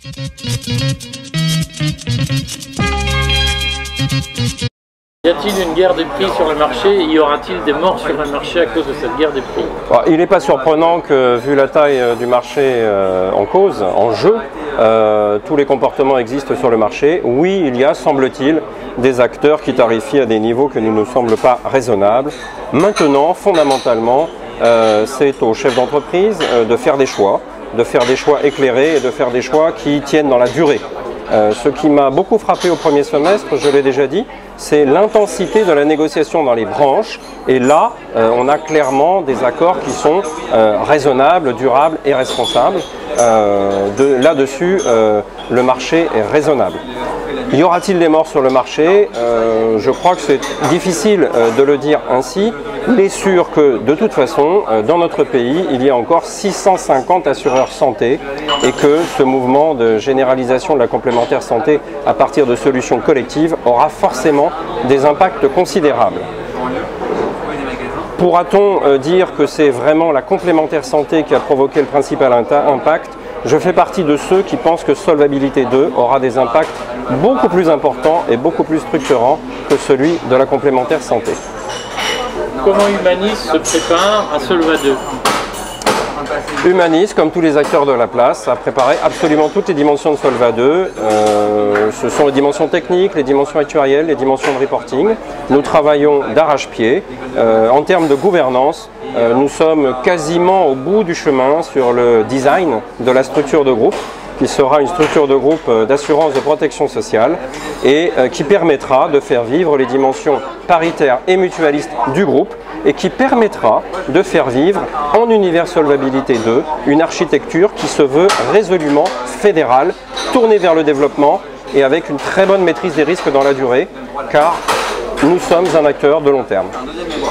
Y a-t-il une guerre des prix sur le marché? Y aura-t-il des morts sur le marché à cause de cette guerre des prix? Il n'est pas surprenant que, vu la taille du marché en cause, en jeu, tous les comportements existent sur le marché. Oui, il y a, semble-t-il, des acteurs qui tarifient à des niveaux qui ne nous semblent pas raisonnables. Maintenant, fondamentalement, c'est aux chefs d'entreprise de faire des choix éclairés et de faire des choix qui tiennent dans la durée. Ce qui m'a beaucoup frappé au premier semestre, je l'ai déjà dit, c'est l'intensité de la négociation dans les branches. Et là, on a clairement des accords qui sont raisonnables, durables et responsables. Là-dessus, le marché est raisonnable. Y aura-t-il des morts sur le marché? Je crois que c'est difficile de le dire ainsi. Il est sûr que, de toute façon, dans notre pays, il y a encore 650 assureurs santé et que ce mouvement de généralisation de la complémentaire santé à partir de solutions collectives aura forcément des impacts considérables. Pourra-t-on dire que c'est vraiment la complémentaire santé qui a provoqué le principal impact? Je fais partie de ceux qui pensent que Solvabilité 2 aura des impacts beaucoup plus importants et beaucoup plus structurants que celui de la complémentaire santé. Comment Humanis se prépare à Solva 2? Humanis, comme tous les acteurs de la place, a préparé absolument toutes les dimensions de Solva 2. Ce sont les dimensions techniques, les dimensions actuarielles, les dimensions de reporting. Nous travaillons d'arrache-pied. En termes de gouvernance, nous sommes quasiment au bout du chemin sur le design de la structure de groupe, qui sera une structure de groupe d'assurance de protection sociale et qui permettra de faire vivre les dimensions paritaires et mutualistes du groupe et qui permettra de faire vivre en univers Solvabilité 2 une architecture qui se veut résolument fédérale, tournée vers le développement et avec une très bonne maîtrise des risques dans la durée, car nous sommes un acteur de long terme.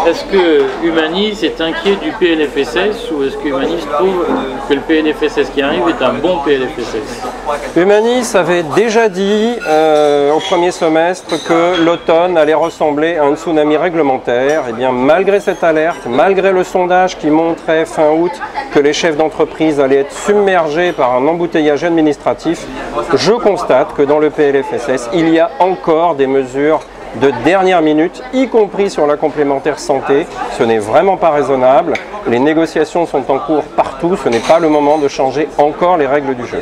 Est-ce que Humanis est inquiet du PLFSS ou est-ce que Humanis trouve que le PLFSS qui arrive est un bon PLFSS? Humanis avait déjà dit au premier semestre que l'automne allait ressembler à un tsunami réglementaire. Et bien, malgré cette alerte, malgré le sondage qui montrait fin août que les chefs d'entreprise allaient être submergés par un embouteillage administratif, je constate que dans le PLFSS, il y a encore des mesures de dernière minute, y compris sur la complémentaire santé. Ce n'est vraiment pas raisonnable. Les négociations sont en cours partout. Ce n'est pas le moment de changer encore les règles du jeu.